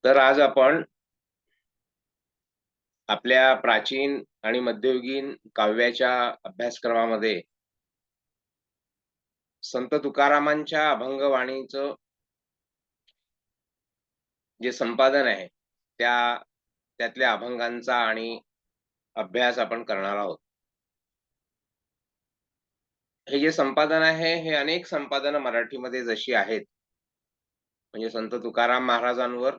तर आज आपण आपल्या प्राचीन आणि मध्ययुगीन काव्याच्या अभ्यासक्रमामध्ये संत तुकारामांच्या अभंगवाणीचं जे संपादन आहे, त्यातल्या अभंगांचा आणि अभ्यास आपण करणार आहोत. हे जे संपादन आहे, हे अनेक संपादनं मराठीमध्ये जशी आहेत, म्हणजे संत तुकाराम महाराजांवर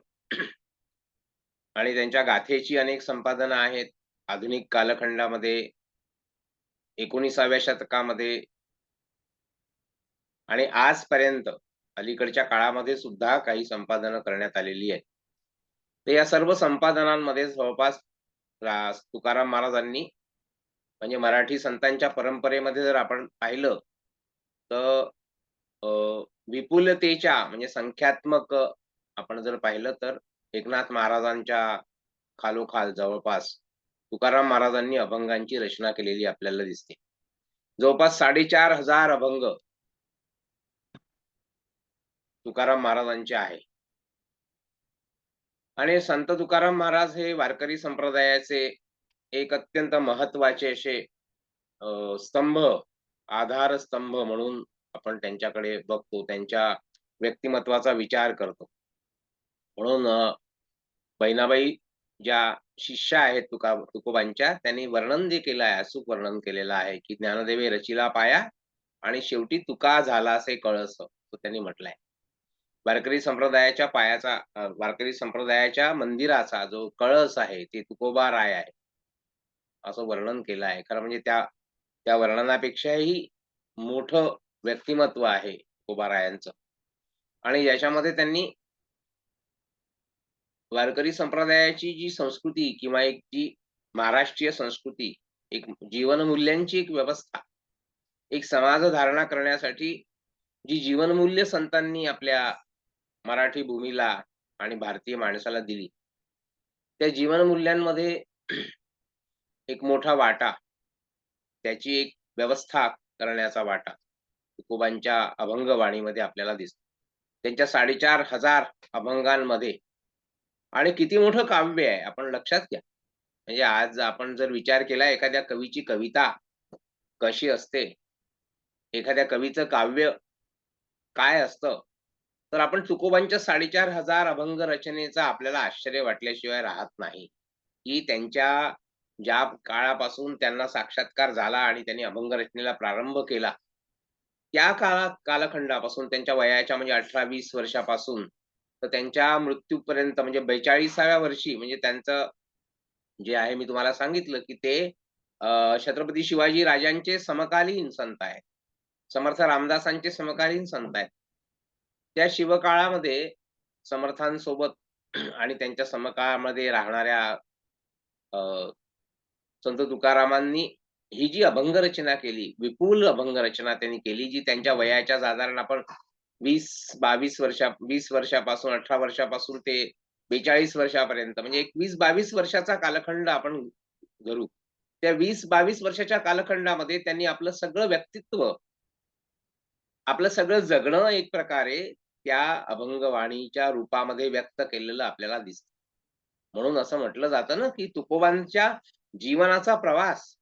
आणि त्यांच्या गाथेची अनेक संपादनं आहेत. आधुनिक कालखंडामध्ये 19व्या शतकामध्ये आणि आजपर्यंत अलीकडच्या काळामध्ये सुद्धा काही संपादनं करण्यात आलेली आहेत. तर या सर्व संपादनांमध्ये जवळपास तुकाराम महाराजांनी म्हणजे मराठी संतांच्या परंपरेमध्ये जर आपण पाहिलं, तर अ, विपुलतेच्या म्हणजे संख्यात्मक आपण जर पाहिलं तर एकनाथ महाराजांच्या खालोखाल जवळपास तुकाराम महाराजांनी अभंगांची रचना केलेली आपल्याला दिसते. जवळपास 4,500 अभंग तुकाराम महाराजांचे आहे. आणि संत तुकाराम महाराज हे वारकरी संप्रदायाचे एक अत्यंत महत्वाचे असे स्तंभ, आधारस्तंभ म्हणून आपण त्यांच्याकडे बघतो. त्यांच्या व्यक्तिमत्त्वाचा विचार करतो. म्हणून बहिणाबाई ज्या शिष्या आहेत तुकोबांच्या, त्यांनी वर्णन जे केलं आहे, अचूक वर्णन केलेलं आहे, की ज्ञानदेवे रचिला पाया आणि शेवटी तुका झालासे कळस, असं त्यांनी म्हटलंय. वारकरी संप्रदायाच्या मंदिराचा जो कळस आहे, ते तुकोबा राय आहे, असं वर्णन केलं आहे. खरं म्हणजे त्या त्या वर्णनापेक्षाही मोठं व्यक्तिमत्व आहे तुकोबा रायांचं. आणि याच्यामध्ये त्यांनी वारकरी संप्रदायाची जी संस्कृती किंवा एक जी महाराष्ट्रीय संस्कृती, एक जीवनमूल्यांची एक व्यवस्था, एक समाज धारणा करण्यासाठी जी जीवनमूल्य संतांनी आपल्या मराठी भूमीला आणि भारतीय माणसाला दिली, त्या जीवनमूल्यांमध्ये एक मोठा वाटा, त्याची एक व्यवस्था करण्याचा वाटा तुकोबांच्या अभंगवाणीमध्ये आपल्याला दिसतो. त्यांच्या 4,500 अभंगांमध्ये आणि किती मोठं काव्य आहे आपण लक्षात घ्या. म्हणजे आज आपण जर विचार केला एखाद्या कवीची कविता कशी असते, एखाद्या कवीचं काव्य काय असतं, तर आपण तुकोबांच्या 4,500 अभंग रचनेचं आपल्याला आश्चर्य वाटल्याशिवाय राहत नाही, की त्यांच्या ज्या काळापासून त्यांना साक्षात्कार झाला आणि त्यांनी अभंग रचनेला प्रारंभ केला, त्या कालखंडापासून त्यांच्या वयाच्या म्हणजे 18-20 वर्षापासून तर त्यांच्या मृत्यूपर्यंत म्हणजे 42व्या वर्षी म्हणजे त्यांचं जे आहे मी तुम्हाला सांगितलं, की ते छत्रपती शिवाजी राजांचे समकालीन संत आहेत. समर्थ रामदासांचे समकालीन संत आहेत. त्या शिवकाळामध्ये समर्थांसोबत आणि त्यांच्या समकाळामध्ये राहणाऱ्या अ, संत तुकारामांनी ही जी अभंग रचना केली, विपुल अभंग रचना त्यांनी केली, जी त्यांच्या वयाच्या साधारण आपण 20 वर्षापासून 18 वर्षापासून ते 42 वर्षापर्यंत म्हणजे एक 20-22 वर्षाचा कालखंड आपण धरू. त्या 20-22 वर्षाच्या कालखंडामध्ये त्यांनी आपलं सगळं व्यक्तित्व, आपलं सगळं जगणं एक प्रकारे त्या अभंगवाणीच्या रूपामध्ये व्यक्त केलेलं आपल्याला दिसतं. म्हणून असं म्हटलं जातं ना, की तुकोबांच्या जीवनाचा प्रवास,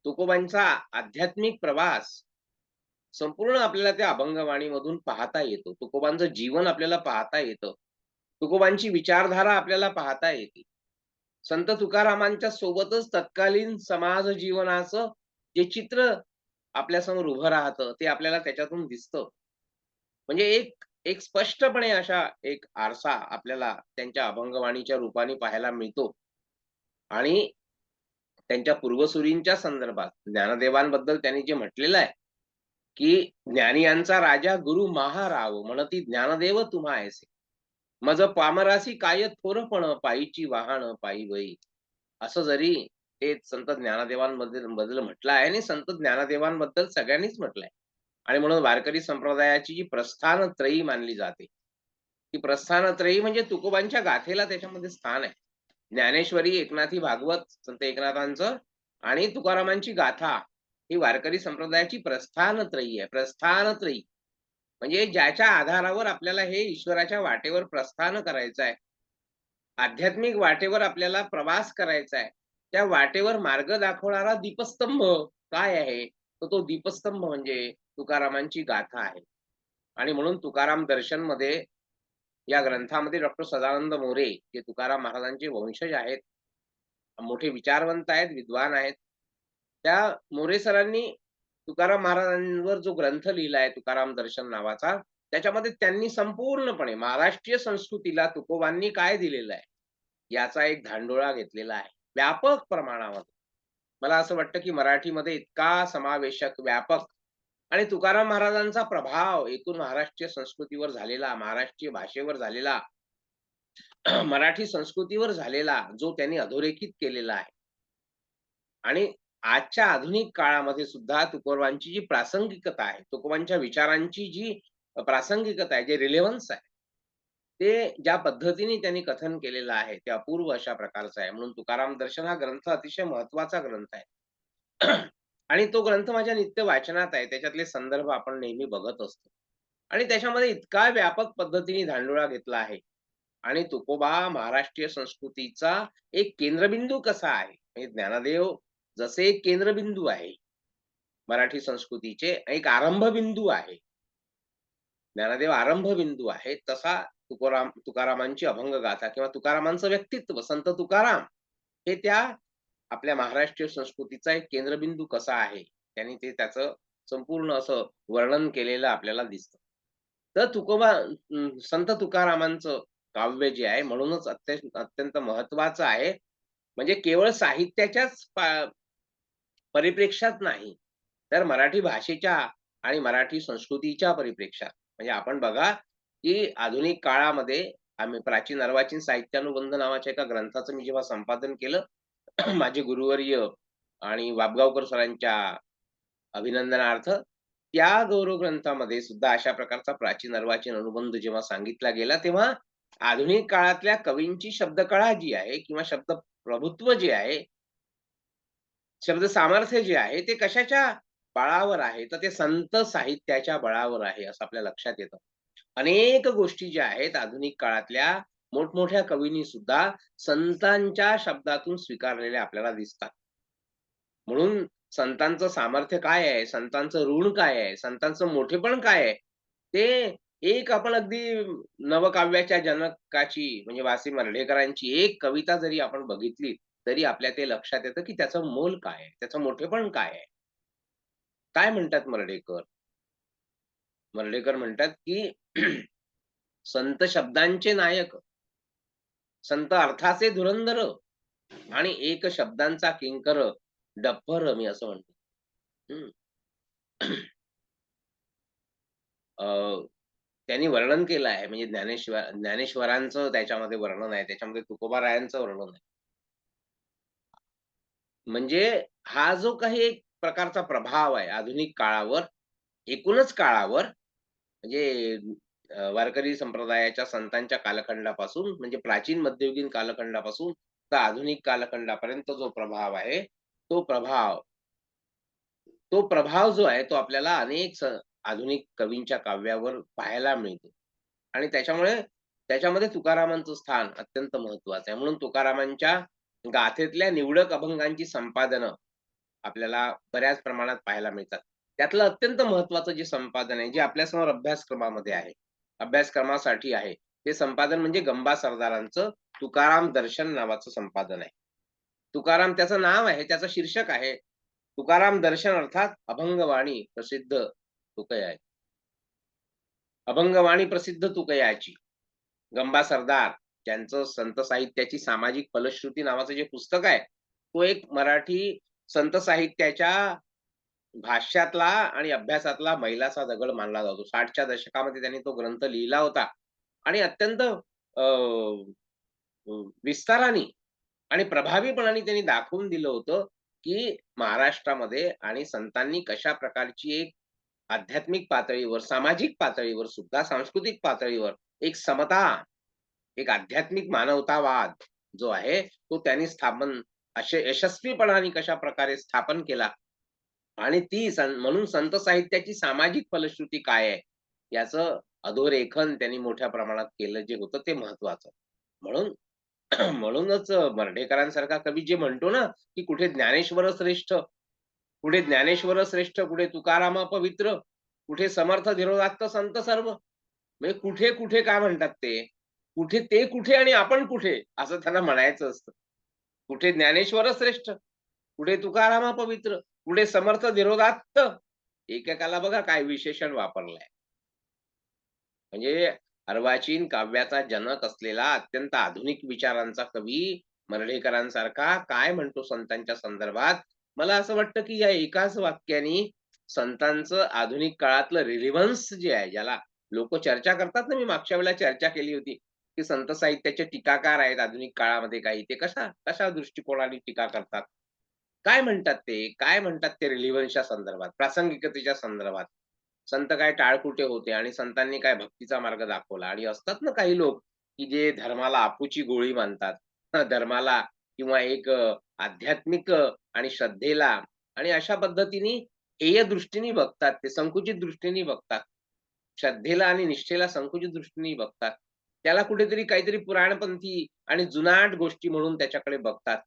तुकोबांचा आध्यात्मिक प्रवास संपूर्ण आपल्याला त्या अभंगवाणीमधून पाहता येतो. तुकोबांचं जीवन आपल्याला पाहता येतं. तुकोबांची विचारधारा आपल्याला पाहता येते. संत तुकारामांच्या सोबतच तत्कालीन समाज जीवनाचं जे चित्र आपल्यासमोर उभं राहतं, ते आपल्याला त्याच्यातून दिसतं. म्हणजे एक एक स्पष्टपणे अशा एक आरसा आपल्याला त्यांच्या अभंगवाणीच्या रूपाने पाहायला मिळतो. आणि त्यांच्या पूर्वसुरींच्या संदर्भात ज्ञानदेवांबद्दल त्यांनी जे म्हटलेलं आहे, की "ज्ञानियांचा राजा गुरु महाराव, म्हणती ज्ञानदेव तुम्हा ऐसे. मज पामरासी काय थोरपण, पायीची वाहन पायी वई." असं जरी ते संत ज्ञानदेवांबद्दल बद्दल म्हटलं आहे आणि संत ज्ञानदेवांबद्दल सगळ्यांनीच म्हटलंय. आणि म्हणून वारकरी संप्रदायाची जी प्रस्थानत्रयी मानली जाते. ती प्रस्थानत्रयी म्हणजे तुकोबांच्या गाथेला त्याच्यामध्ये स्थान आहे. ज्ञानेश्वरी, एकनाथी भागवत, संत एकनाथांचं आणि तुकारामांची गाथा. ही वारकरी संप्रदायाची प्रस्थानत्रयी आहे. प्रस्थानत्रयी म्हणजे ज्याच्या आधारावर आपल्याला हे ईश्वराच्या वाटेवर प्रस्थान करायचं आहे. आध्यात्मिक वाटेवर आपल्याला प्रवास करायचा आहे. त्या वाटेवर मार्ग दाखवणारा दीपस्तंभ काय आहे? तर तो दीपस्तंभ म्हणजे तुकारामांची गाथा आहे. आणि म्हणून तुकाराम दर्शनमध्ये या ग्रंथामध्ये डॉक्टर सदानंद मोरे जे तुकाराम महाराजांचे वंशज आहेत, मोठे विचारवंत आहेत, विद्वान आहेत. त्या मोरे सरांनी तुकाराम महाराजांवर जो ग्रंथ लिहिला आहे तुकाराम दर्शन नावाचा, त्याच्यामध्ये त्यांनी संपूर्णपणे महाराष्ट्रीय संस्कृतीला तुकोबांनी काय दिलेलं आहे, याचा एक धांडोळा घेतलेला आहे. व्यापक प्रमाणामध्ये. मला असं वाटतं, की मराठीमध्ये इतका समावेशक, व्यापक आणि तुकाराम महाराजांचा प्रभाव एकूण महाराष्ट्रीय संस्कृतीवर झालेला, महाराष्ट्रीय भाषेवर झालेला, मराठी संस्कृतीवर झालेला, जो त्यांनी अधोरेखित केलेला आहे. आणि आजच्या आधुनिक काळामध्ये सुद्धा तुकोबांची जी प्रासंगिकता आहे, तुकोबांच्या विचारांची जी प्रासंगिकता आहे, जे रिलेव्हन्स आहे, ते ज्या पद्धतीने त्यांनी कथन केलेलं आहे, ते अपूर्व अशा प्रकारचं आहे. म्हणून तुकाराम दर्शन हा ग्रंथ अतिशय महत्त्वाचा ग्रंथ आहे. आणि तो ग्रंथ माझ्या नित्य वाचनात आहे. त्याच्यातले संदर्भ आपण नेहमी बघत असतो. आणि त्याच्यामध्ये इतका व्यापक पद्धतीने धांडोळा घेतला आहे. आणि तुकोबा महाराष्ट्रीय संस्कृतीचा एक केंद्रबिंदू कसा आहे? म्हणजे ज्ञानदेव जसे एक केंद्रबिंदू आहे, मराठी संस्कृतीचे एक आरंभबिंदू आहे. ज्ञानदेव आरंभबिंदू आहे, तसा तुकारामांची अभंगगाथा किंवा तुकारामांचं व्यक्तित्व संत तुकाराम हे त्या आपल्या महाराष्ट्रीय संस्कृतीचा एक केंद्रबिंदू कसा आहे, त्यांनी ते त्याचं संपूर्ण असं वर्णन केलेलं आपल्याला दिसतं. तर संत तुकारामांचं काव्य जे आहे म्हणूनच अत्यंत महत्त्वाचं आहे. म्हणजे केवळ साहित्याच्याच परिप्रेक्ष्यात नाही, तर मराठी भाषेच्या आणि मराठी संस्कृतीच्या परिप्रेक्ष्यात. म्हणजे आपण बघा, की आधुनिक काळामध्ये आम्ही प्राचीन अर्वाचीन साहित्यानुबंध नावाच्या एका ग्रंथाचं मी जेव्हा संपादन केलं, माझे गुरुवर्य आणि वाबगावकर सरांच्या अभिनंदनार्थ त्या गौरव ग्रंथामध्ये सुद्धा अशा प्रकारचा प्राचीन अर्वाचीन अनुबंध जेव्हा सांगितला गेला, तेव्हा आधुनिक काळातल्या कवींची शब्दकळा जी आहे किंवा शब्द प्रभुत्व जे आहे, शब्द सामर्थ्य जे आहे, ते कशाच्या बळावर आहे? तर ते संत साहित्याच्या बळावर आहे, असं आपल्या लक्षात येतं. अनेक गोष्टी ज्या आहेत आधुनिक काळातल्या मोठमोठ्या कवींनी सुद्धा संतांच्या शब्दातून स्वीकारलेल्या आपल्याला दिसतात. म्हणून संतांचं सामर्थ्य काय आहे? संतांचं ऋण काय आहे? संतांचं मोठेपण काय आहे? ते एक आपण अगदी नवकाव्याच्या जनकाची म्हणजे वा. मर्ढेकरांची एक कविता जरी आपण बघितली, तरी आपल्या ते लक्षात येतं, की त्याचं मोल काय आहे? त्याचं मोठेपण काय आहे? काय म्हणतात मर्ढेकर? मर्ढेकर म्हणतात, की संत शब्दांचे नायक, संत अर्थाचे धुरंधर आणि एक शब्दांचा किंकर डफर मी असं म्हणतो. हं. अ, त्यांनी वर्णन केलं आहे म्हणजे ज्ञानेश्वरांचं त्याच्यामध्ये वर्णन आहे. त्याच्यामध्ये तुकोबारायांचं वर्णन आहे. म्हणजे हा जो काही एक प्रकारचा प्रभाव आहे आधुनिक काळावर, एकूणच काळावर म्हणजे वारकरी संप्रदायाच्या संतांच्या कालखंडापासून म्हणजे प्राचीन मध्ययुगीन कालखंडापासून तर आधुनिक कालखंडापर्यंत जो प्रभाव आहे, तो प्रभाव तो प्रभाव जो आहे तो आपल्याला अनेक आधुनिक कवींच्या काव्यावर पाहायला मिळतो. आणि त्याच्यामध्ये तुकारामांचं स्थान अत्यंत महत्त्वाचं आहे. म्हणून तुकारामांच्या गाथेतल्या निवडक अभंगांची संपादनं आपल्याला बऱ्याच प्रमाणात पाहायला मिळतात. त्यातलं अत्यंत महत्त्वाचं जे संपादन आहे, जे आपल्यासमोर अभ्यासक्रमामध्ये आहे, अभ्यासक्रमासाठी आहे, ते संपादन म्हणजे गंबा सरदारांचं तुकाराम दर्शन नावाचं संपादन आहे. तुकाराम त्याचं नाव आहे, त्याचं शीर्षक आहे. तुकाराम दर्शन अर्थात अभंगवाणी प्रसिद्ध तुकयाची. अभंगवाणी प्रसिद्ध तुकयाची. गंबा सरदार ज्यांचं संत साहित्याची सामाजिक फलश्रुती नावाचं जे पुस्तक आहे, तो एक मराठी संत साहित्याच्या भाष्यातला आणि अभ्यासातला मैलाचा दगड मानला जातो. 60च्या दशकामध्ये त्यांनी तो ग्रंथ लिहिला होता आणि अत्यंत विस्ताराने आणि प्रभावीपणाने त्यांनी दाखवून दिलं होतं, की महाराष्ट्रामध्ये आणि संतांनी कशा प्रकारची एक आध्यात्मिक पातळीवर, सामाजिक पातळीवर सुद्धा सांस्कृतिक पातळीवर एक समता, एक आध्यात्मिक मानवतावाद जो आहे, तो त्यांनी स्थापन असे यशस्वीपणाने कशाप्रकारे स्थापन केला आणि ती म्हणून संत साहित्याची सामाजिक फलश्रुती काय आहे, याचं अधोरेखन त्यांनी मोठ्या प्रमाणात केलं जे होतं ते महत्वाचं. म्हणून म्हणूनच मर्ढेकरांसारखा कवी जे म्हणतो ना, की कुठे ज्ञानेश्वर श्रेष्ठ, कुठे ज्ञानेश्वर श्रेष्ठ, कुठे तुकारामा पवित्र, कुठे समर्थ धीरोदात्त संत सर्व. म्हणजे कुठे-कुठे काय म्हणतात ते? कुठे ते कुठे आणि आपण कुठे? असं त्यांना म्हणायचं असतं. कुठे ज्ञानेश्वर श्रेष्ठ, कुठे तुकारामा पवित्र, कुठे समर्थ धीरोदात्त. एकेकाला बघा काय विशेषण वापरलंय. म्हणजे अर्वाचीन काव्याचा जनक असलेला अत्यंत आधुनिक विचारांचा कवी मर्ढेकरांसारखा काय म्हणतो संतांच्या संदर्भात. मला असं वाटतं की या एकाच वाक्याने संतांचं आधुनिक काळातलं रिलेव्हन्स जे आहे, ज्याला लोक चर्चा करतात ना, मी मागच्या वेळेला चर्चा केली होती की संत साहित्याचे टीकाकार आहेत आधुनिक काळामध्ये काही, ते कशा कशा दृष्टिकोनाने टीका करतात, काय म्हणतात ते, काय म्हणतात ते रिलेव्हन्सच्या संदर्भात, प्रासंगिकतेच्या संदर्भात. संत काय टाळकुटे होते आणि संतांनी काय भक्तीचा मार्ग दाखवला. आणि असतात ना काही लोक, की जे धर्माला अफूची गोळी मानतात. धर्माला किंवा एक आध्यात्मिक आणि श्रद्धेला आणि अशा पद्धतीने हेय दृष्टीने बघतात. ते संकुचित दृष्टीने बघतात. श्रद्धेला आणि निष्ठेला संकुचित दृष्टीने बघतात. त्याला कुठेतरी काहीतरी पुराणपंथी आणि जुनाट गोष्टी म्हणून त्याच्याकडे बघतात.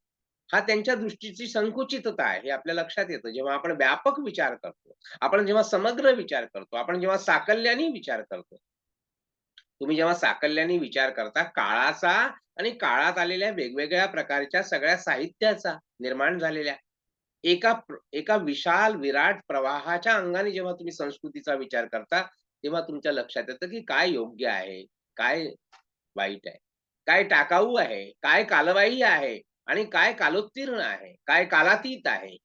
हा त्यांच्या दृष्टीची संकुचितता आहे, हे आपल्या लक्षात येतं. जेव्हा आपण व्यापक विचार करतो, आपण जेव्हा समग्र विचार करतो, आपण जेव्हा साकल्याने विचार करतो. तुम्ही जेव्हा साकल्याने विचार करता काळाचा आणि काळात आलेल्या वेगवेगळ्या प्रकारच्या सगळ्या साहित्याचा, निर्माण झालेल्या एका विशाल विराट प्रवाहाच्या अंगाने जेव्हा तुम्ही संस्कृतीचा विचार करता, तेव्हा तुमच्या लक्षात येतं की काय योग्य आहे, काय वाईट आहे, काय टाकाऊ आहे, काय कालबाह्य आहे आणि काय कालोत्तीर्ण आहे, काय कालातीत आहे.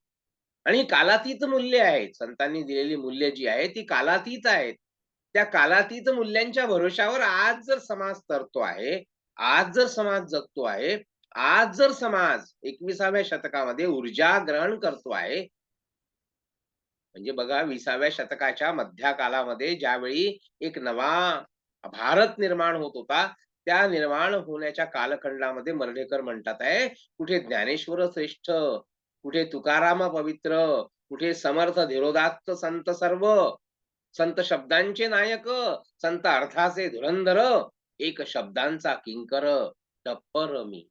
आणि कालातीत मूल्य आहेत. संतांनी दिलेली मूल्य जी आहेत ती कालातीत आहेत. त्या कालातीत मूल्यांच्या भरोश्यावर आज जर समाज तरतो आहे, आज जर समाज जगतो आहे, आज जर समाज 21व्या शतकामध्ये ऊर्जा ग्रहण करतो आहे, म्हणजे बघा 20व्या शतकाच्या मध्य कालामध्ये ज्यावेळी एक नवा भारत निर्माण होत होता, त्या निर्माण होण्याच्या कालखंडामध्ये मर्ढेकर म्हणतात आहे, कुठे ज्ञानेश्वर श्रेष्ठ, कुठे तुकाराम पवित्र, कुठे समर्थ धीरोदात्त संत सर्व, संत शब्दांचे नायक, संत अर्थाचे धुरंधर, एक शब्दांचा किंकर, टप्पर मी.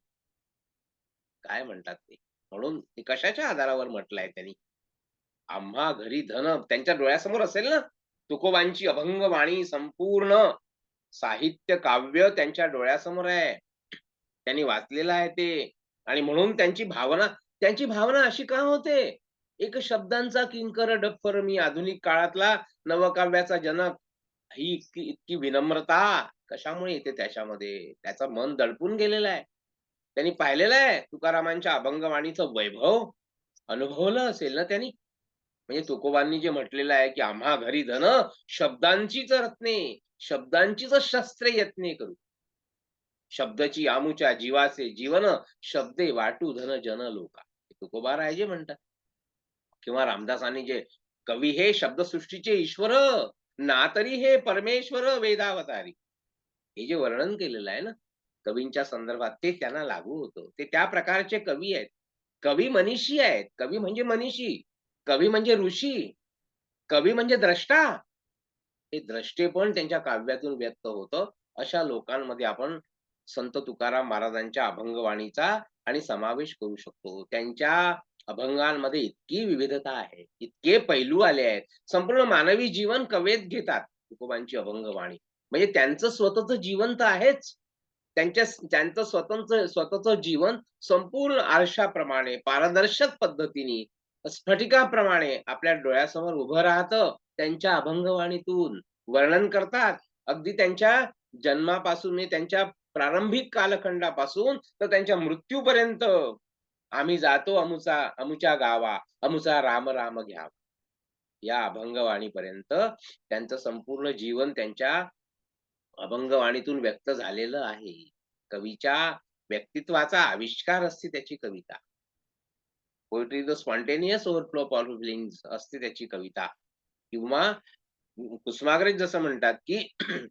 काय म्हणतात ते? म्हणून ते कशाच्या आधारावर म्हटलंय त्यांनी? आम्हा घरी धन त्यांच्या डोळ्यासमोर असेल ना, तुकोबांची अभंग वाणी संपूर्ण साहित्य काव्य त्यांच्या डोळ्यासमोर आहे. त्यांनी वाचलेलं आहे ते. आणि म्हणून त्यांची भावना अशी का होते? एक शब्दांचा किंकर डफ्फर मी, आधुनिक काळातला नवकाव्याचा जनक. ही इतकी इतकी विनम्रता कशामुळे येते त्याच्यामध्ये? त्याचं मन दडपून गेलेलं आहे. त्यांनी पाहिलेलं आहे तुकारामांच्या अभंगवाणीचं वैभव, अनुभवलं असेल ना त्यांनी. म्हणजे तुकोबांनी जे म्हटलेलं आहे, की आम्हा घरी धन शब्दांचीच रत्ने, शब्दांचीच शस्त्रे यत्ने करू. शब्दाची आमुच्या जीवाचे जीवन, शब्दे वाटू धन जन लोका. तुकोबा राय म्हणतात. किंवा रामदासांनी जे कवी हे शब्दसृष्टीचे ईश्वर, ना तरी हे परमेश्वर वेदावतारी. हे जे वर्णन केलेलं आहे ना कवींच्या संदर्भात, ते त्यांना लागू होतं. ते त्या प्रकारचे कवी आहेत. कवी मनीषी आहेत. कवी म्हणजे मनीषी. कवी म्हणजे ऋषी. कवी म्हणजे द्रष्टा. हे द्रष्टेपण त्यांच्या काव्यातून व्यक्त होतं. अशा लोकांमध्ये आपण संत तुकाराम महाराजांच्या अभंगवाणीचा आणि समावेश करू शकतो. त्यांच्या अभंगांमध्ये इतकी विविधता आहे, इतके पैलू आले आहेत. संपूर्ण मानवी जीवन कवेत घेतात तुकोबांची अभंगवाणी. म्हणजे त्यांचं स्वतःचं जीवन तर आहेच. त्यांचं स्वतःचं जीवन संपूर्ण आरशाप्रमाणे, पारदर्शक पद्धतीने, स्फटिकाप्रमाणे आपल्या डोळ्यासमोर उभं राहतं. त्यांच्या अभंगवाणीतून वर्णन करतात. अगदी त्यांच्या जन्मापासून म्हणजे त्यांच्या प्रारंभिक कालखंडापासून तर त्यांच्या मृत्यूपर्यंत, आम्ही जातो अमुच्या गावा, अमुचा राम राम घ्यावा. या अभंगवाणीपर्यंत त्यांचं संपूर्ण जीवन त्यांच्या अभंगवाणीतून व्यक्त झालेलं आहे. कवीच्या व्यक्तित्वाचा आविष्कार असते त्याची कविता. Poetry is the spontaneous overflow of all feelings असते त्याची कविता. किंवा कुसुमाग्रज जसं म्हणतात, की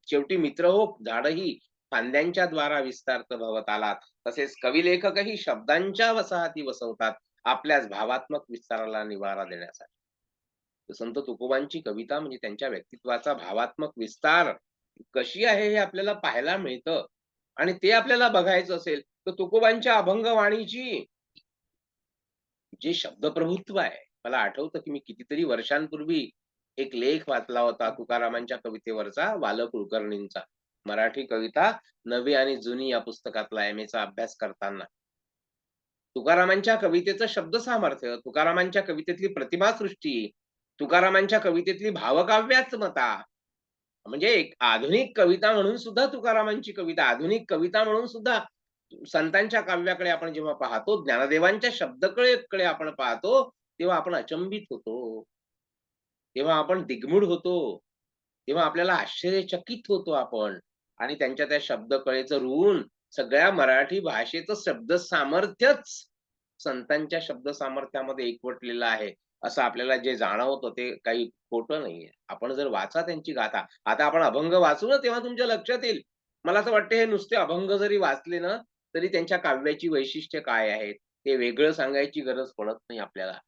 शेवटी मित्र हो झाडही फांद्यांच्या द्वारा विस्तारत भवतालात. तसेच कवी लेखकही शब्दांच्या वसाहती वसवतात आपल्याच भावात्मक विस्ताराला निवारा देण्यासाठी. तर संत तुकोबांची कविता म्हणजे त्यांच्या व्यक्तित्वाचा भावात्मक विस्तार कशी आहे हे आपल्याला पाहायला मिळतं. आणि ते आपल्याला बघायचं असेल तर तुकोबांच्या अभंगवाणीची जे शब्दप्रभुत्व आहे, मला आठवतं की मी कितीतरी वर्षांपूर्वी एक लेख वाचला होता तुकारामांच्या कवितेवरचा वाल कुलकर्णींचा. मराठी कविता नवी आणि जुनी या पुस्तकातला एम.ए.चा अभ्यास करताना. तुकारामांच्या कवितेचं शब्द सामर्थ्य, तुकारामांच्या कवितेतली प्रतिमासृष्टी, तुकारामांच्या कवितेतली भावकाव्यात्मता, म्हणजे एक आधुनिक कविता म्हणून सुद्धा तुकारामांची कविता, आधुनिक कविता म्हणून सुद्धा संतांच्या काव्याकडे आपण जेव्हा पाहतो, ज्ञानदेवांच्या शब्दकळेकडे आपण पाहतो, तेव्हा आपण अचंबित होतो. तेव्हा आपण दिग्मूढ होतो. तेव्हा आपल्याला आश्चर्यचकित होतो आपण. आणि त्यांच्या त्या शब्दकळेचं ऋण सगळ्या मराठी भाषेचं शब्द सामर्थ्यच संतांच्या शब्द सामर्थ्यामध्ये एकवटलेलं आहे. असं आपल्याला जे जाणवतं ते काही खोटं नाहीये. आपण जर वाचा त्यांची गाथा. आता आपण अभंग वाचू ना, तेव्हा तुमच्या लक्षात येईल. मला असं वाटतं हे नुसते अभंग जरी वाचले ना, तरी त्यांच्या काव्याची वैशिष्ट्य काय आहेत, ते वेगळं सांगायची गरज पडत नाही आपल्याला.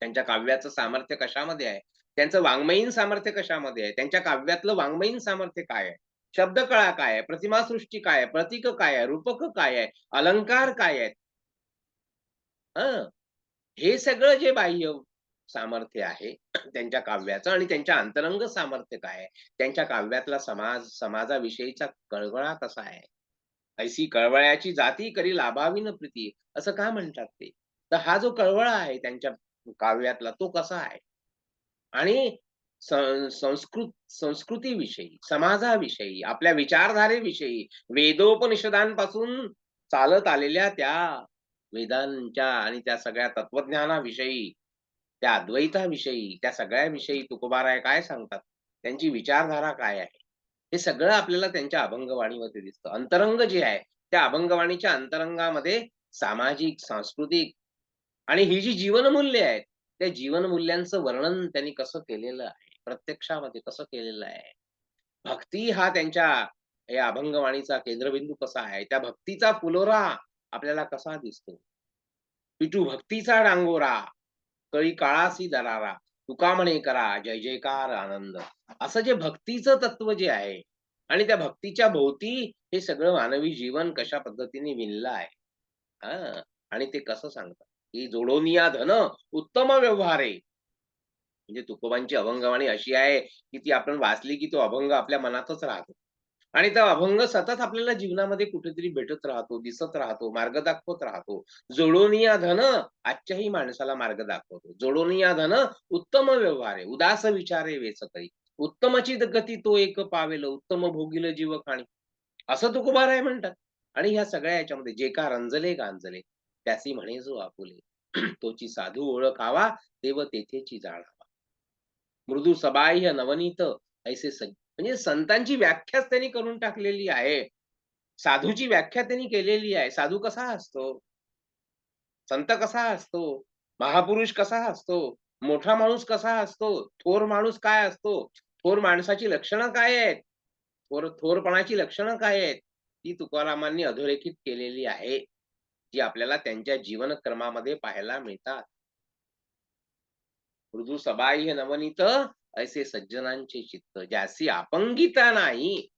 त्यांच्या काव्याचं सामर्थ्य कशामध्ये आहे? त्यांचं वाङ्मयीन सामर्थ्य कशामध्ये आहे? त्यांच्या काव्यातलं वाङ्मयीन सामर्थ्य काय आहे? शब्दकळा काय आहे? प्रतिमासृष्टी काय आहे? प्रतीक काय आहे? रूपक काय आहे? अलंकार काय आहेत? हं. हे सगळं जे बाह्य सामर्थ्य आहे त्यांच्या काव्याचं आणि त्यांच्या अंतरंग सामर्थ्य काय आहे? त्यांच्या काव्यातला समाजाविषयीचा कळवळा कसा आहे? "ऐसी कळवळ्याची जाती करी लाभावी प्रीती" असं का म्हणतात ते? तर हा जो कळवळा आहे त्यांच्या काव्यातला तो कसा आहे? आणि संस्कृतीविषयी, समाजाविषयी, आपल्या विचारधारेविषयी, वेदोपनिषदांपासून चालत आलेल्या त्या वेदांच्या आणि त्या सगळ्या तत्वज्ञानाविषयी, त्या अद्वैताविषयी, त्या सगळ्याविषयी तुकोबाराय काय सांगतात? त्यांची विचारधारा काय आहे? हे सगळं आपल्याला त्यांच्या अभंगवाणीमध्ये दिसतं. अंतरंग जे आहे, त्या अभंगवाणीच्या अंतरंगामध्ये सामाजिक, सांस्कृतिक आणि ही जी जीवनमूल्य आहेत, त्या जीवनमूल्यांचं वर्णन त्यांनी कसं केलेलं आहे, प्रत्यक्षामध्ये कसं केलेलं आहे. भक्ती हा त्यांच्या या अभंगवाणीचा केंद्रबिंदू कसा आहे, त्या भक्तीचा फुलोरा आपल्याला कसा दिसतो. विठू भक्तीचा डांगोरा, कळी काळासी दरारा, तुका म्हणे करा जय जयकार आनंद. असं जे भक्तीचं तत्व जे आहे आणि त्या भक्तीच्या भोवती हे सगळं मानवी जीवन कशा पद्धतीने विणलं आहे. हां. आणि ते कसं सांगतात, की "जोडोनिया धन उत्तम व्यवहारे." म्हणजे तुकोबांची अभंगवाणी अशी आहे, की ती आपण वाचली, की तो अभंग आपल्या मनातच राहतो. आणि तो अभंग सतत आपल्याला जीवनामध्ये कुठेतरी भेटत राहतो, दिसत राहतो, मार्ग दाखवत राहतो. "जोडोनिया धन" आजच्याही माणसाला मार्ग दाखवतो. "जोडोनिया धन उत्तम व्यवहारे, उदास विचारे वेच करी. उत्तमची गती तो एक पावेल, उत्तम भोगील जीव खाणी." असं तुकोबाराय म्हणतात. आणि ह्या सगळ्या ह्याच्यामध्ये "जे का रंजले गांजले, त्यासी म्हणे जो आपुले. तोची साधू ओळखावा, तेव तेथेची जाणावा. मृदू सबाह्य नवनीत ऐसे म्हणजे संतांची व्याख्याच त्यांनी करून टाकलेली आहे. साधूची व्याख्या त्यांनी केलेली आहे. साधू कसा असतो? संत कसा असतो? महापुरुष कसा असतो? मोठा माणूस कसा असतो? थोर माणूस काय असतो? थोर माणसाची लक्षणं काय आहेत? थोरपणाची लक्षणं काय आहेत? ती तुकारामांनी अधोरेखित केलेली आहे. जी आपल्याला त्यांच्या जीवनक्रमामध्ये पाहायला मिळतात. मृदू सबाह्य नवनीत ऐसे सज्जनांचे चित्त, ज्यासी अपंगिता नाही,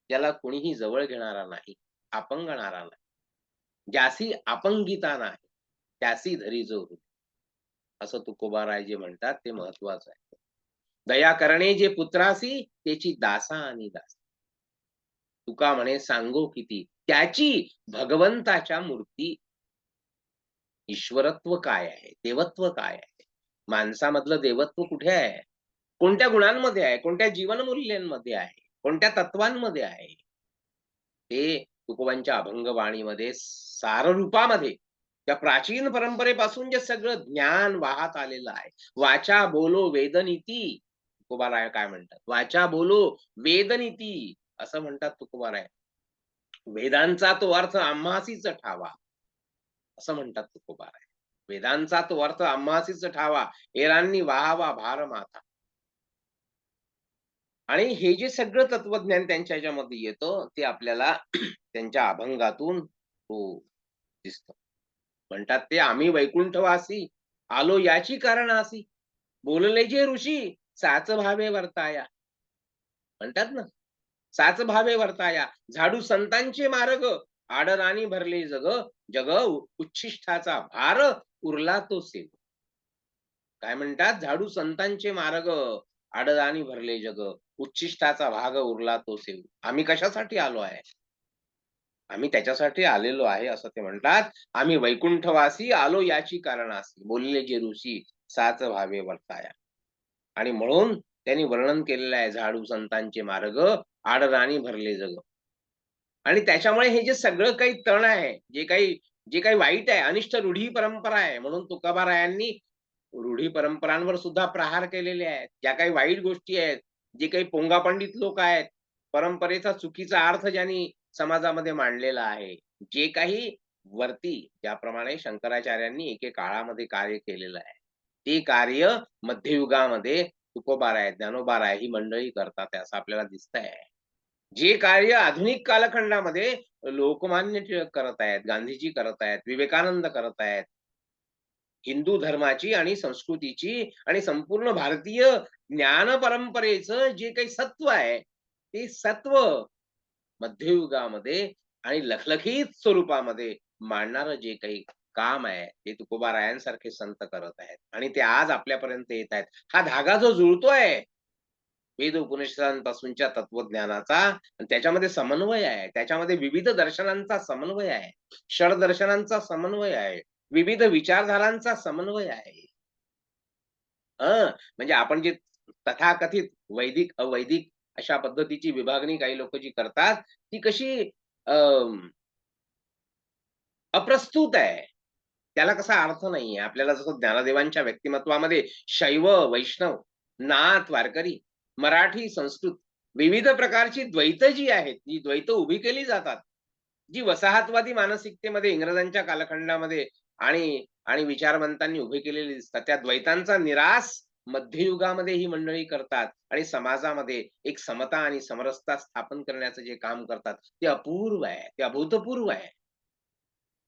ज्याला कोणीही जवळ घेणारा नाही, अपंगणारा नाही. ज्यासी अपंगिता नाही, त्यासी धरी जो हृदय. असं तुकोबाराय जे म्हणतात ते महत्वाचं आहे. दया करणे जे पुत्रासी, त्याची दासा आणि दासी. तुका म्हणे सांगो किती, त्याची भगवंताच्या मूर्ती. ईश्वरत्व काय आहे? देवत्व काय आहे? माणसामधलं देवत्व कुठे आहे? कोणत्या गुणांमध्ये आहे? कोणत्या जीवनमूल्यांमध्ये आहे? कोणत्या तत्वांमध्ये आहे? ते तुकोबांच्या अभंगवाणीमध्ये साररूपामध्ये त्या प्राचीन परंपरेपासून जे सगळं ज्ञान वाहत आलेलं आहे. वाचा बोलो वेदनीती. तुकोबाराय काय म्हणतात? वाचा बोलो वेदनीती असं म्हणतात तुकोबाराय. वेदांचा तो अर्थ आम्हासीच ठावा. असं म्हणतात तुकोबाराय. वेदांचा तो अर्थ आम्हासीच ठावा, एरांनी वाहावा भार माथा. आणि हे जे सगळं तत्वज्ञान त्यांच्या ह्याच्यामध्ये येतं, ते आपल्याला त्यांच्या अभंगातून हो दिसतं. म्हणतात ते आम्ही वैकुंठवासी आलो याची कारणासी. बोलले जे ऋषी साच भावे वर्ताया म्हणतात ना, साच भावे वर्ताया झाडू संतांचे मार्ग आडराणी भरले जग जग उच्छिष्टाचा भार उरला तो सेव. काय म्हणतात? झाडू संतांचे मार्ग आडराणी भरले जग उच्छिष्टाचा भाग उरला तो सेव. आम्ही कशासाठी आलो आहे? आम्ही त्याच्यासाठी आलेलो आहे असं ते म्हणतात. आम्ही वैकुंठवासी आलो याची कारणासी बोलले जे ऋषी साच भावे वर्ताया. आणि म्हणून त्यांनी वर्णन केलेलं आहे झाडू संतांचे मार्ग आडराणी भरले जग. आणि त्याच्यामुळे हे जे सगळं काही तण आहे, जे काही वाईट आहे, अनिष्ट रूढी परंपरा आहे, म्हणून तुकोबारायांनी रूढी परंपरांवर सुद्धा प्रहार केलेले आहेत. ज्या काही वाईट गोष्टी आहेत, जे काही पोंगापंडित लोक आहेत, परंपरेचा चुकीचा अर्थ ज्यांनी समाजामध्ये मांडलेला आहे. जे काही वरती ज्याप्रमाणे शंकराचार्यांनी एके काळामध्ये कार्य केलेलं आहे. ते कार्य मध्ययुगामध्ये तुकोबाराय, ज्ञानोबाराय ही मंडळी करतात आहे असं आपल्याला दिसतंय. जे कार्य आधुनिक कालखंडामध्ये लोकमान्य टिळक करत आहेत, गांधीजी करत आहेत, विवेकानंद करत आहेत. हिंदू धर्माची आणि संस्कृतीची आणि संपूर्ण भारतीय ज्ञान परंपरेचं जे काही सत्व आहे, ते सत्व मध्ययुगामध्ये आणि लखलखीत स्वरूपामध्ये मांडणारं जे काही काम आहे, ते तुकोबारायांसारखे संत करत आहेत आणि ते आज आपल्यापर्यंत येत आहेत. हा धागा जो जुळतोय वेद उपनिषदांपासूनच्या तत्वज्ञानाचा आणि त्याच्यामध्ये समन्वय आहे. त्याच्यामध्ये विविध दर्शनांचा समन्वय आहे. षडदर्शनांचा समन्वय आहे. विविध विचारधारांचा समन्वय आहे. म्हणजे आपण जे तथाकथित वैदिक, अवैदिक अशा पद्धतीची विभागणी काही लोक जी करतात, ती कशी अ, अप्रस्तुत आहे. त्याला कसा अर्थ नाहीये. आपल्याला जसं ज्ञानदेवांच्या व्यक्तिमत्त्वामध्ये शैव, वैष्णव, नाथ, वारकरी, मराठी, संस्कृत विविध प्रकारची द्वैत जी आहेत, जी द्वैत उभी केली जातात. जी वसाहतवादी मानसिकतेमध्ये इंग्रजांच्या कालखंडामध्ये आणि आणि विचारवंतांनी उभे केलेली दिसतात. त्या द्वैतांचा निराश मध्ययुगामध्ये ही मंडळी करतात आणि समाजामध्ये एक समता आणि समरसता स्थापन करण्याचं जे काम करतात, ते अपूर्व आहे. ते अभूतपूर्व आहे.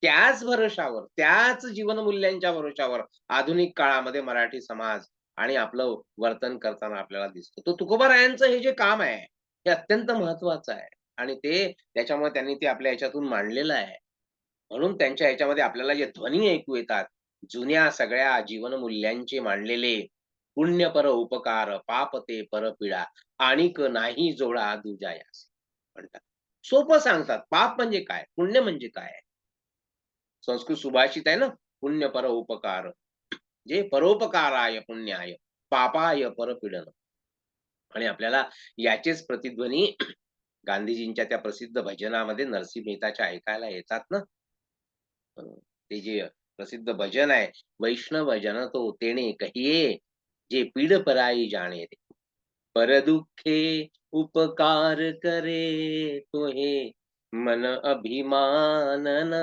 त्याच भरोशावर, त्याच जीवनमूल्यांच्या भरोशावर आधुनिक काळामध्ये मराठी समाज आणि आपलं वर्तन करताना आपल्याला दिसतो. तर तुकोबारायांचं हे जे काम आहे, हे अत्यंत महत्वाचं आहे आणि ते त्याच्यामुळे त्यांनी ते आपल्या ह्याच्यातून मांडलेलं आहे. म्हणून त्यांच्या ह्याच्यामध्ये आपल्याला जे ध्वनी ऐकू येतात, जुन्या सगळ्या जीवनमूल्यांचे मांडलेले पुण्य पर उपकार, पाप ते परपीडा, आणिक नाही जोडा दुजायास म्हणतात. सोपं सांगतात. पाप म्हणजे काय? पुण्य म्हणजे काय? संस्कृत सुभाषित आहे ना, पुण्य पर उपकार. जे परोपकाराय पुण्याय, पापाय परपीडन. आणि आपल्याला याचेच प्रतिध्वनी गांधीजींच्या त्या प्रसिद्ध भजनामध्ये नरसिंह मेहताच्या ऐकायला येतात ना. अ, ते जे प्रसिद्ध भजन आहे, वैष्णव जन तो तेणे कहिये, जे पीड पराई जाणे रे. पर दुःखे उपकार करे तोहे, मन अभिमान न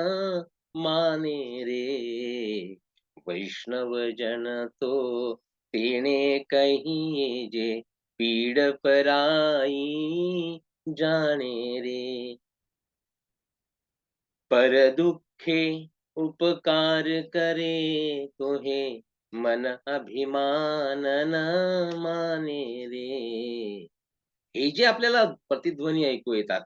माने रे. वैष्णव जन तो तेणे कहिये, जे पीड पराई जाणे रे. पर दुःखे उपकार करे तोहे, मन अभिमान न माने रे. हे जे आपल्याला प्रतिध्वनी ऐकू येतात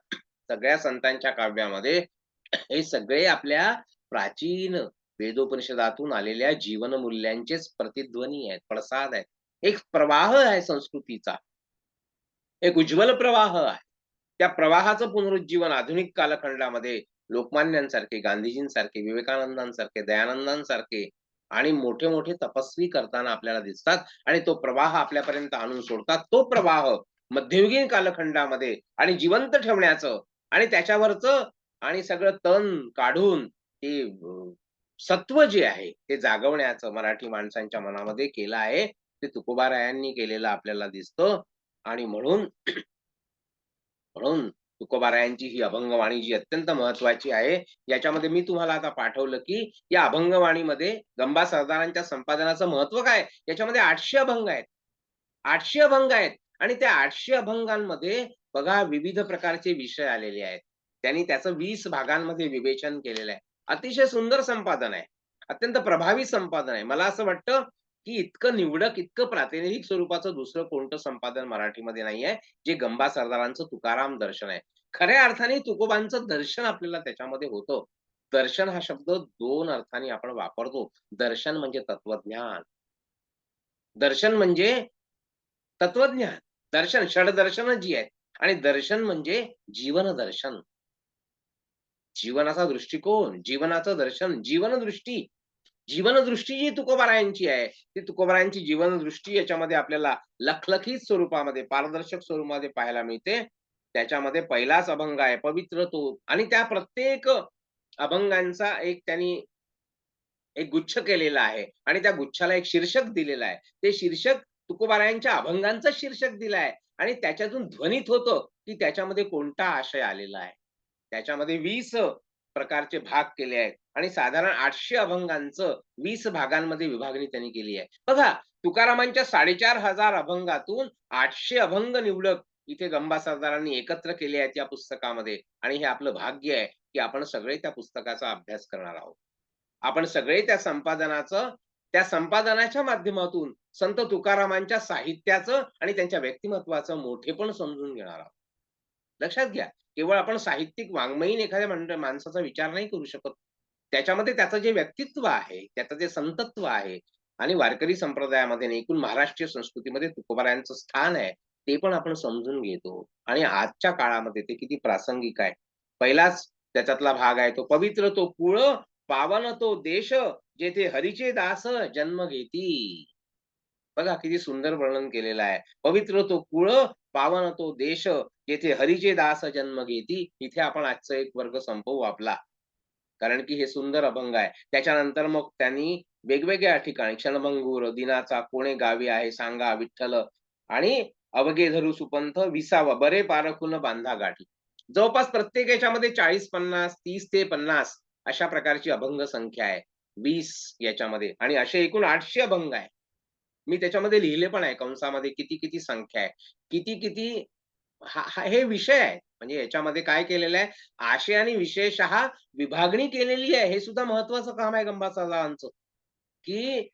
सगळ्या संतांच्या काव्यामध्ये, हे सगळे आपल्या प्राचीन वेदोपनिषदातून आलेल्या जीवनमूल्यांचेच प्रतिध्वनी आहेत, प्रसाद आहेत. एक प्रवाह आहे संस्कृतीचा. एक उज्ज्वल प्रवाह आहे. त्या प्रवाहाचं पुनरुज्जीवन आधुनिक कालखंडामध्ये लोकमान्यांसारखे, गांधीजींसारखे, विवेकानंदांसारखे, दयानंदांसारखे आणि मोठे-मोठे तपस्वी करताना आपल्याला दिसतात आणि तो प्रवाह आपल्यापर्यंत आणून सोडतात. तो प्रवाह मध्ययुगीन कालखंडामध्ये आणि जिवंत ठेवण्याचं आणि त्याच्यावरचं आणि सगळं तण काढून ते सत्व जे आहे ते जागवण्याचं मराठी माणसांच्या मनामध्ये केलं आहे. ते तुकोबारायांनी केलेलं आपल्याला दिसतं आणि म्हणून म्हणून तुकोबारायांची ही अभंगवाणी जी अत्यंत महत्वाची आहे. याच्यामध्ये मी तुम्हाला आता पाठवलं, की या अभंगवाणीमध्ये गंबा सरदारांच्या संपादनाचं महत्व काय? याच्यामध्ये 800 अभंग आहेत. 800 अभंग आहेत आणि त्या 800 अभंगांमध्ये बघा विविध प्रकारचे विषय आलेले आहेत. त्यांनी त्याचं 20 भागांमध्ये विवेचन केलेलं आहे. अतिशय सुंदर संपादन आहे. अत्यंत प्रभावी संपादन आहे. मला असं वाटतं की इतकं निवडक, इतकं प्रातिनिधिक स्वरूपाचं दुसरं कोणतं संपादन मराठीमध्ये नाहीये, जे गंबा सरदारांचं तुकाराम दर्शन आहे. खऱ्या अर्थाने तुकोबांचं दर्शन आपल्याला त्याच्यामध्ये होतं. दर्शन हा शब्द 2 अर्थाने आपण वापरतो. दर्शन म्हणजे तत्वज्ञान. दर्शन म्हणजे तत्वज्ञान. दर्शन, षडदर्शनं जी आहेत आणि दर्शन म्हणजे जीवन दर्शन. जीवनाचा दृष्टिकोन, जीवनाचं दर्शन, जीवनदृष्टी. जीवनदृष्टी जी तुकोबारायांची आहे, ती तुकोबारायांची जीवनदृष्टी याच्यामध्ये आपल्याला लखलखीत स्वरूपामध्ये, पारदर्शक स्वरूपामध्ये पाहायला मिळते. त्याच्यामध्ये पहिलाच अभंग आहे, पवित्र तो आणि त्या प्रत्येक अभंगांचा एक त्यांनी एक गुच्छ केलेला आहे आणि त्या गुच्छाला एक शीर्षक दिलेलं आहे. ते शीर्षक तुकोबारायांच्या अभंगांचं शीर्षक दिलं आहे आणि त्याच्यातून ध्वनित होतं, की त्याच्यामध्ये कोणता आशय आलेला आहे. त्याच्यामध्ये 20 प्रकारचे भाग केले आहेत आणि साधारण 800 अभंगांचं 20 भागांमध्ये विभागणी त्यांनी केली आहे. बघा, तुकारामांच्या 4,500 अभंगातून 800 अभंग निवडक इथे गंबा सरदारांनी एकत्र केले आहेत या पुस्तकामध्ये आणि हे आपलं भाग्य आहे, की आपण सगळे त्या पुस्तकाचा अभ्यास करणार आहोत. आपण सगळे त्या संपादनाच्या माध्यमातून संत तुकारामांच्या साहित्याचं आणि त्यांच्या व्यक्तिमत्त्वाचं मोठेपण समजून घेणार आहोत. लक्षात घ्या, केवळ आपण साहित्यिक वाङ्मयीन एखाद्या माणसाचा विचार नाही करू शकत. त्याच्यामध्ये त्याचं जे व्यक्तित्व आहे, त्याचं जे संतत्व आहे आणि वारकरी संप्रदायामध्ये आणि एकूण महाराष्ट्रीय संस्कृतीमध्ये तुकोबारायांचं स्थान आहे, ते पण आपण समजून घेतो आणि आजच्या काळामध्ये ते किती प्रासंगिक आहे. पहिलाच त्याच्यातला भाग आहे तो पवित्र तो कुळ, पावन तो देश, जेथे हरीचे दास जन्म घेती. बघा किती सुंदर वर्णन केलेलं आहे. पवित्र तो कुळ, पावन तो देश, जेथे हरीचे दास जन्म घेती. इथे आपण आजचा एक वर्ग संपवू आपला. कारण की हे सुंदर अभंग आहे. त्याच्यानंतर मग त्यांनी वेगवेगळ्या ठिकाणी क्षणभंगुर, दिनाचा कोणे गावी आहे सांगा विठ्ठल आणि अवघे धरू सुपंथ विसावा बरे पारखून बांधा गाठी. जवळपास प्रत्येक याच्यामध्ये 40-50, 30 ते 50 अशा प्रकारची अभंग संख्या आहे. 20 याच्यामध्ये आणि असे एकूण 800 अभंग आहे. मी त्याच्यामध्ये लिहिले पण आहे कंसामध्ये किती-किती संख्या आहे. किती-किती हे विषय आहेत. म्हणजे याच्यामध्ये काय केलेलं आहे, आशय आणि विशेषतः विभागणी केलेली आहे. हे सुद्धा महत्त्वाचं काम आहे गंबा सरदारांचं, की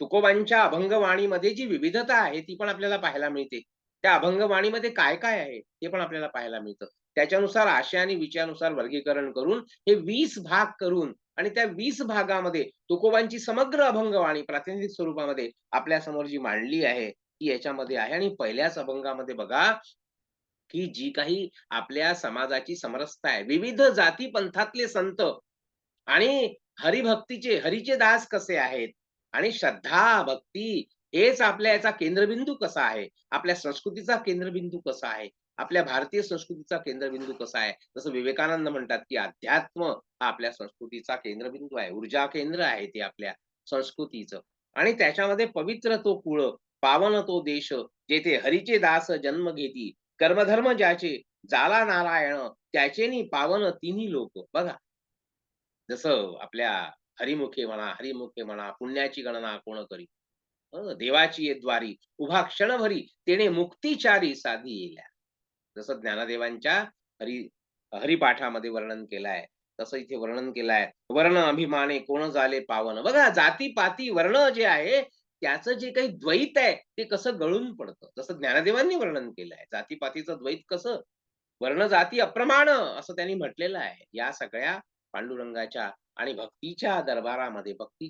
तुकोबांच्या अभंगवाणीमध्ये जी विविधता आहे, ती पण आपल्याला पाहायला मिळते. त्या अभंगवाणीमध्ये काय-काय आहे, ते पण आपल्याला पाहायला मिळतं. त्याच्यानुसार आशय आणि विषयानुसार वर्गीकरण करून हे 20 भाग करून आणि त्या 20 भागामध्ये तुकोबांची समग्र अभंगवाणी प्रातिनिधिक स्वरूपामध्ये आपल्यासमोर जी मांडली आहे, ती याच्यामध्ये आहे आणि पहिल्याच अभंगामध्ये बघा की जी काही आपल्या समाजाची समरसता आहे. विविध जाती पंथातले संत आणि हरीचे दास कसे आहेत आणि श्रद्धा, भक्ती हेच आपल्या याचा केंद्रबिंदू कसा आहे? आपल्या संस्कृतीचा केंद्रबिंदू कसा आहे? आपल्या भारतीय संस्कृतीचा केंद्रबिंदू कसा आहे? जसं विवेकानंद म्हणतात, की अध्यात्म हा आपल्या संस्कृतीचा केंद्रबिंदू आहे. ऊर्जा केंद्र आहे ते आपल्या संस्कृतीचं आणि त्याच्यामध्ये पवित्र तो कुळ, पावन तो देश, जेथे हरीचे दास जन्म घेती. कर्मधर्म ज्याचे जाला नारायण, त्याचेनी पावन तिन्ही लोक. बघा, जसं आपल्या हरिमुखे म्हणा, पुण्याची गणना कोण करी. देवाची ये द्वारी, उभा क्षणभरी तेणे मुक्तिचारी साधी येल्या. जसं ज्ञानदेवांच्या हरी हरिपाठामध्ये वर्णन केलं आहे, तसं इथे वर्णन केलं आहे. वर्ण अभिमाने कोण झाले पावन. बघा जाती-पाती, वर्ण जे आहे, त्याचं जे काही द्वैत आहे, ते कसं गळून पडतं. जसं ज्ञानदेवांनी वर्णन केलं आहे. जाती-पातीचं द्वैत कसं वर्ण जाती अप्रमाण असं त्यांनी म्हटलेलं आहे. या सगळ्या पांडुरंगाच्या आणि भक्तीच्या दरबारामध्ये भक्ती